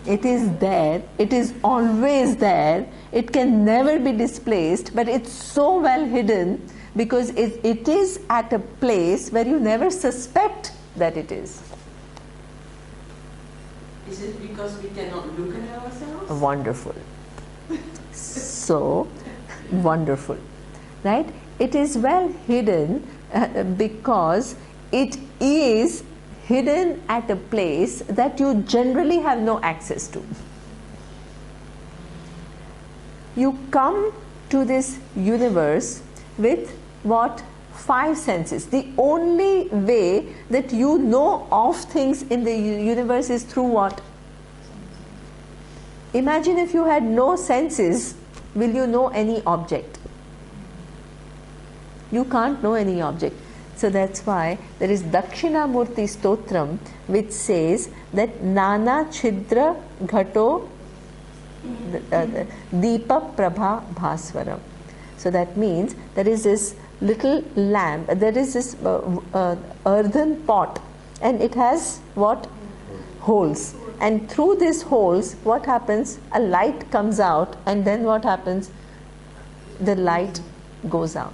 It is there. It is always there. It can never be displaced. But it's so well hidden because it is at a place where you never suspect that it is. Is it because we cannot look at ourselves? Wonderful. So wonderful. Right? It is well hidden because it is hidden at a place that you generally have no access to. You come to this universe with what? 5 senses. The only way that you know of things in the universe is through what? Imagine if you had no senses, will you know any object? You can't know any object. So that's why there is Dakshinamurti Stotram, which says that Nana Chidra Ghato Deepa Prabha Bhaswaram. So that means there is this little lamp, there is this earthen pot, and it has what? Holes. And through these holes, what happens? A light comes out, and then what happens? The light goes out.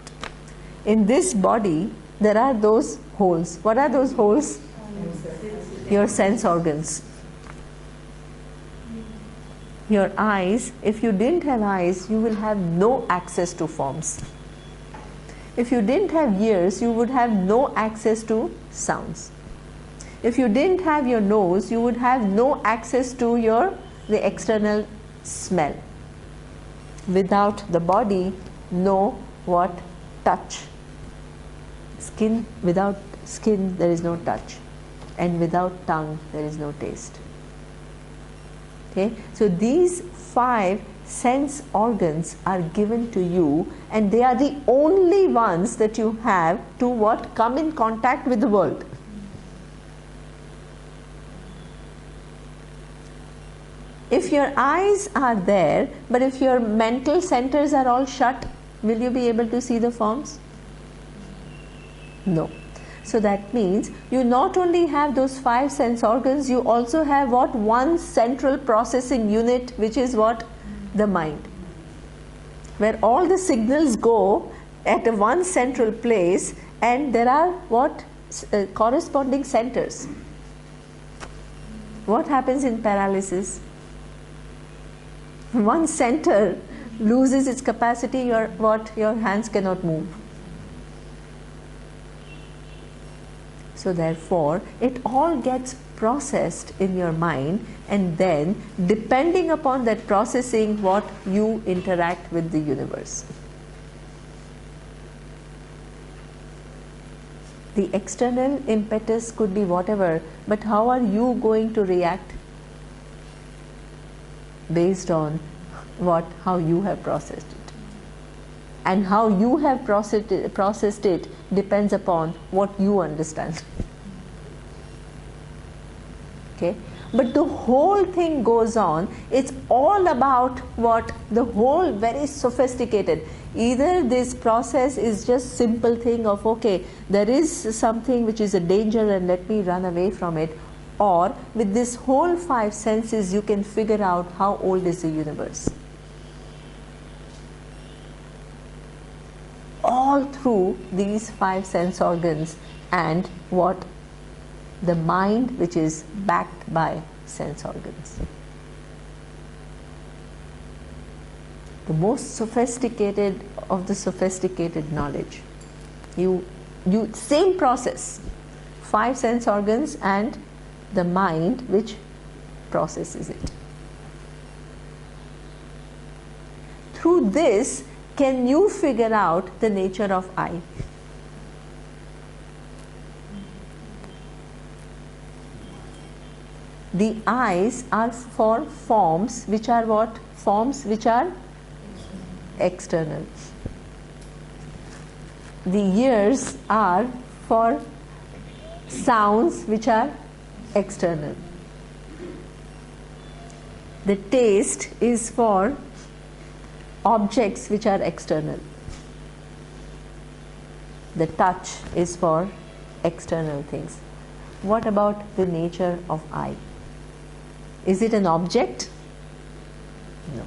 In this body, there are those holes. What are those holes? Your sense organs. Your eyes, if you didn't have eyes, you will have no access to forms. If you didn't have ears, you would have no access to sounds. If you didn't have your nose, you would have no access to the external smell. Without the body, no what? Touch. Skin, without skin there is no touch, and without tongue there is no taste. Okay, so these 5 sense organs are given to you, and they are the only ones that you have to what? Come in contact with the world. If your eyes are there, but if your mental centers are all shut, will you be able to see the forms? No. So that means you not only have those 5 sense organs, you also have what? One central processing unit, which is what? The mind. Where all the signals go at one central place, and there are what? Corresponding centers. What happens in paralysis? One center loses its capacity, your hands cannot move. So therefore, it all gets processed in your mind, and then depending upon that processing, what you interact with the universe. The external impetus could be whatever, but how are you going to react? Based on what? How you have processed it. And how you have processed it depends upon what you understand. Okay? But the whole thing goes on. It's all about what? The whole very sophisticated. Either this process is just simple thing of, okay, there is something which is a danger and let me run away from it, or with this whole 5 senses you can figure out how old is the universe. All through these 5 sense organs and what? The mind, which is backed by sense organs. The most sophisticated of the sophisticated knowledge. You same process, 5 sense organs and the mind which processes it. Through this, can you figure out the nature of I? The eyes are for forms which are what? Forms which are external. The ears are for sounds which are external. The taste is for objects which are external. The touch is for external things. What about the nature of I? Is it an object? No.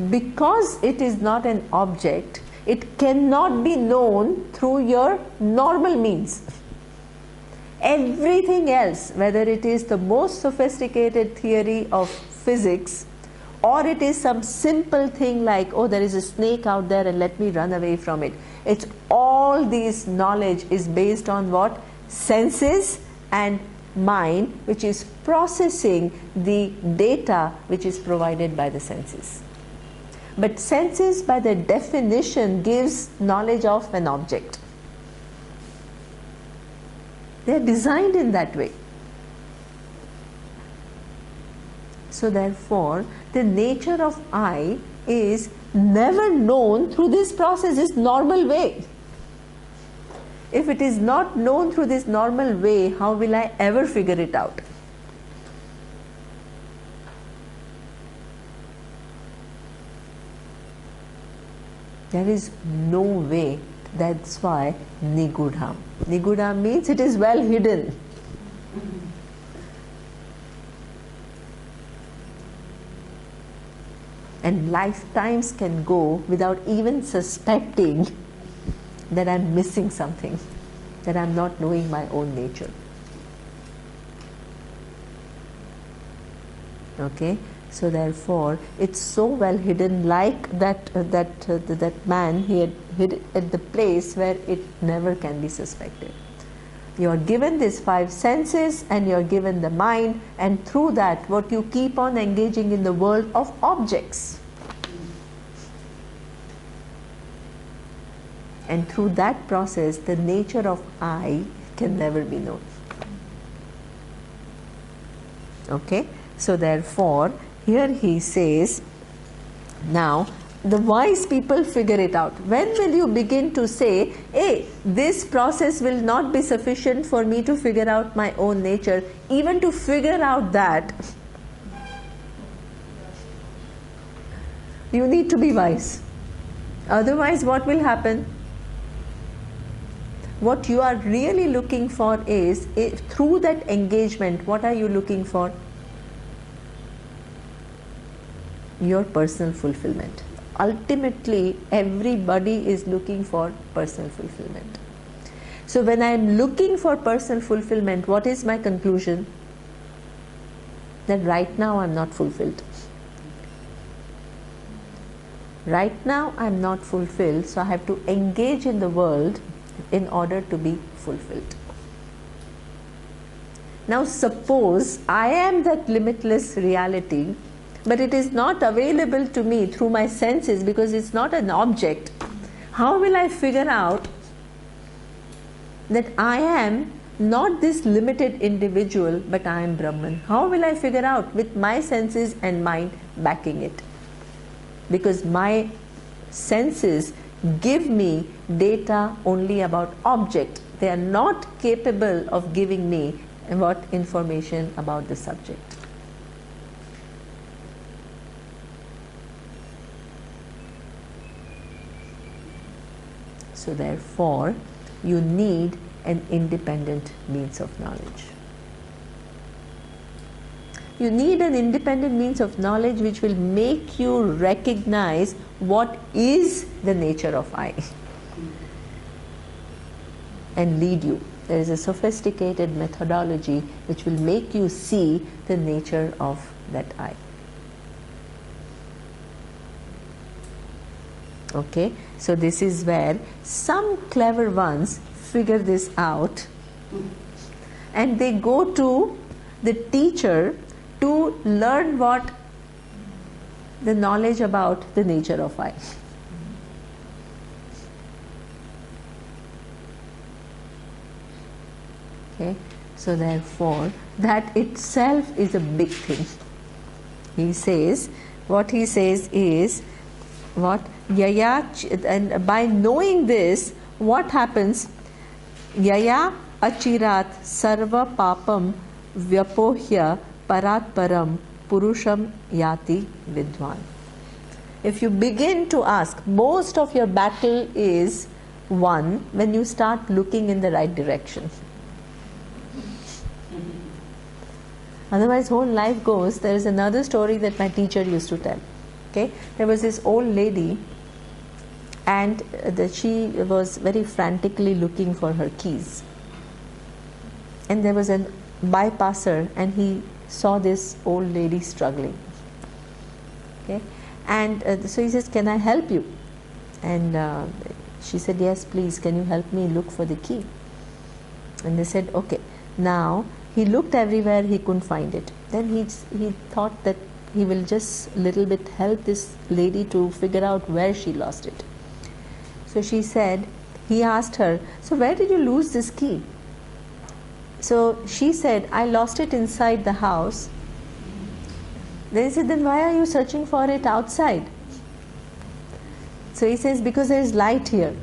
Because it is not an object, it cannot be known through your normal means. Everything else, whether it is the most sophisticated theory of physics, or it is some simple thing like, oh, there is a snake out there and let me run away from it. It's all these knowledge is based on what? Senses and mind, which is processing the data which is provided by the senses. But senses by their definition gives knowledge of an object. They are designed in that way. So therefore, the nature of I is never known through this process, this normal way. If it is not known through this normal way, how will I ever figure it out? There is no way. That's why Nigudha. Nigudha means it is well hidden. And lifetimes can go without even suspecting that I'm missing something, that I'm not knowing my own nature. Okay, so therefore it's so well hidden, like that man, he had hid it at the place where it never can be suspected. You are given these 5 senses and you are given the mind, and through that what you keep on engaging in the world of objects. And through that process, the nature of I can never be known. Okay, so therefore, here he says, now the wise people figure it out. When will you begin to say, hey, this process will not be sufficient for me to figure out my own nature? Even to figure out that, you need to be wise. Otherwise, what will happen? What you are really looking for is, through that engagement, what are you looking for? Your personal fulfillment. Ultimately, everybody is looking for personal fulfillment. So when I am looking for personal fulfillment, what is my conclusion? That right now I am not fulfilled. Right now I am not fulfilled, so I have to engage in the world in order to be fulfilled. Now suppose I am that limitless reality, but it is not available to me through my senses because it's not an object. How will I figure out that I am not this limited individual, but I am Brahman? How will I figure out? With my senses and mind backing it. Because my senses give me data only about object. They are not capable of giving me what information about the subject. So therefore, you need an independent means of knowledge. You need an independent means of knowledge which will make you recognize what is the nature of I and lead you. There is a sophisticated methodology which will make you see the nature of that I. Okay, so this is where some clever ones figure this out and they go to the teacher to learn what the knowledge about the nature of I. Okay, so therefore that itself is a big thing. He says, what he says is, what yaya, and by knowing this, what happens? Yaya achirat sarva papam vyapohya parat param purusham yati vidwan. If you begin to ask, most of your battle is won when you start looking in the right direction. Otherwise whole life goes. There is another story that my teacher used to tell. Okay, there was this old lady and she was very frantically looking for her keys, and there was a bypasser and he saw this old lady struggling. Okay, and so he says, can I help you? And she said, yes please, can you help me look for the key? And they said, okay. Now he looked everywhere, he couldn't find it. Then he thought that he will just little bit help this lady to figure out where she lost it. So she said, he asked her, so where did you lose this key? So she said, I lost it inside the house. Then he said, then why are you searching for it outside? So he says, because there is light here.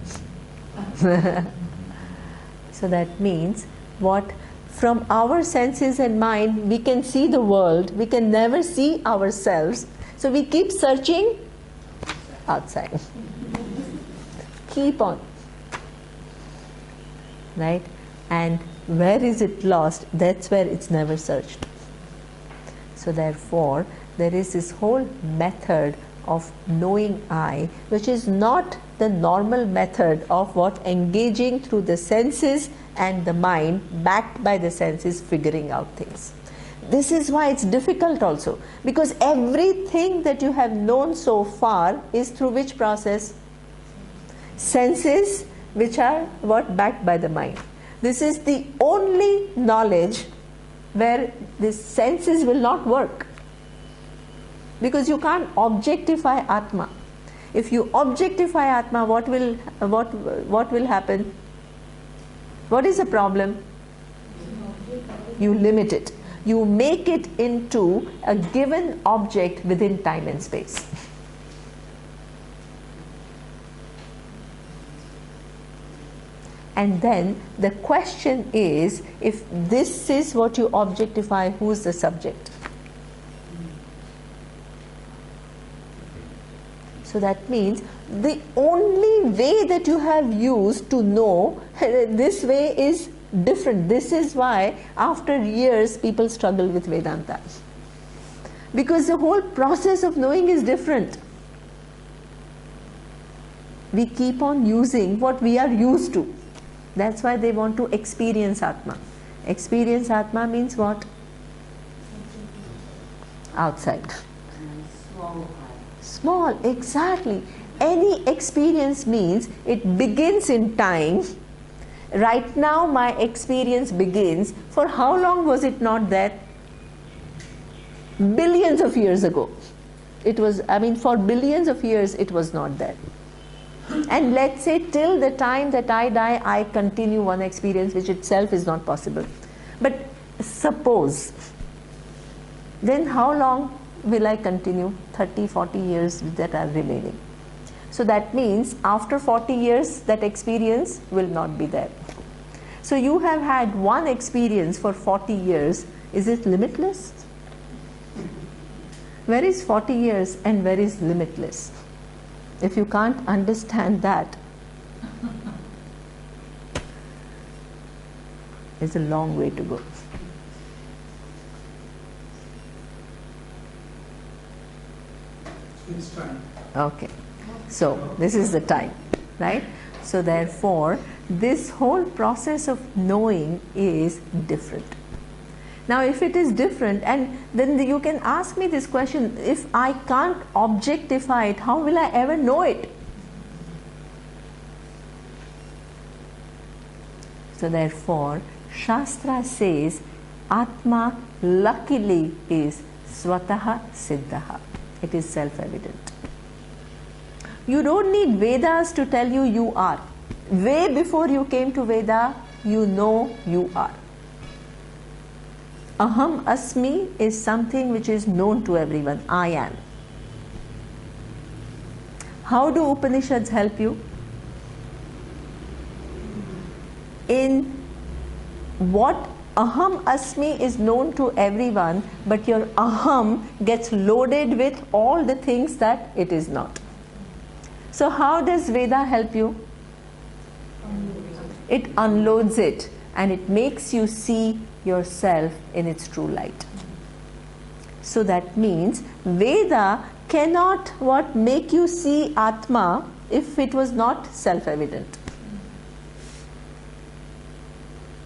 So that means what? From our senses and mind, we can see the world, we can never see ourselves, so we keep searching outside. Keep on. Right? And where is it lost? That's where it's never searched. So therefore, there is this whole method of knowing I, which is not the normal method of what? Engaging through the senses and the mind, backed by the senses, figuring out things. This is why it's difficult also, because everything that you have known so far is through which process? Senses, which are what? Backed by the mind. This is the only knowledge where the senses will not work, because you can't objectify Atma. If you objectify Atma, what will happen? What is the problem? You limit it. You make it into a given object within time and space. And then the question is, if this is what you objectify, who is the subject? So that means the only way that you have used to know, this way is different. This is why after years people struggle with Vedanta, because the whole process of knowing is different. We keep on using what we are used to. That's why they want to experience Atma. Experience Atma means what? Outside. Small, exactly. Any experience means it begins in time. Right now my experience begins. For how long was it not there? Billions of years ago. It was, for billions of years it was not there. And let's say till the time that I die, I continue one experience, which itself is not possible. But suppose, then how long will I continue? 30, 40 years that are remaining. So that means after 40 years that experience will not be there. So you have had one experience for 40 years. Is it limitless? Where is 40 years and where is limitless? If you can't understand that, It's a long way to go. It's time. Okay, so this is the time, right? So therefore, this whole process of knowing is different. Now, if it is different, and then you can ask me this question, if I can't objectify it, how will I ever know it? So therefore, Shastra says, Atma luckily is Swataha Siddhaha. It is self-evident. You don't need Vedas to tell you you are. Way before you came to Veda, you know you are. Aham Asmi is something which is known to everyone. I am. How do Upanishads help you? In what Aham Asmi is known to everyone, but your Aham gets loaded with all the things that it is not. So how does Veda help you? It unloads it and it makes you see yourself in its true light. So that means Veda cannot make you see Atma if it was not self-evident.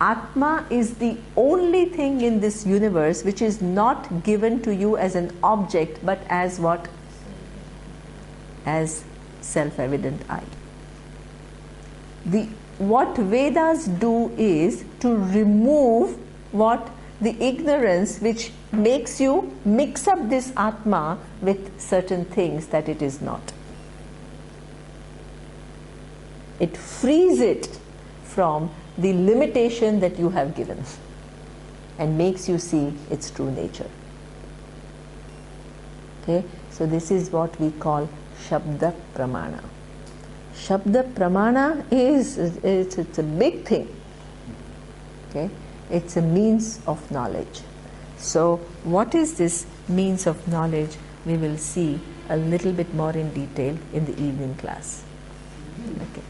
Atma is the only thing in this universe which is not given to you as an object, but as what? As self-evident I. What Vedas do is to remove the ignorance which makes you mix up this Atma with certain things that it is not. It frees it from the limitation that you have given and makes you see its true nature. Okay, so this is what we call Shabda Pramana. Shabda Pramana is it's a big thing. Okay, it's a means of knowledge. So what is this means of knowledge? We will see a little bit more in detail in the evening class. Okay.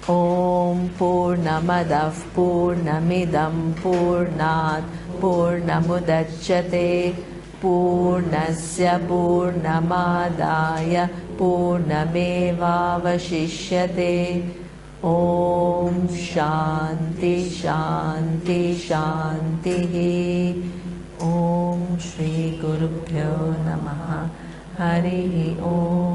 Om Purnamadav Purnamidam Purnat Purnamudachyate Purnasya Purnamadaya Purnamevavashishyate. Om Shanti Shanti Shanti. Om Shri Gurubhyo Namaha. Hari Om.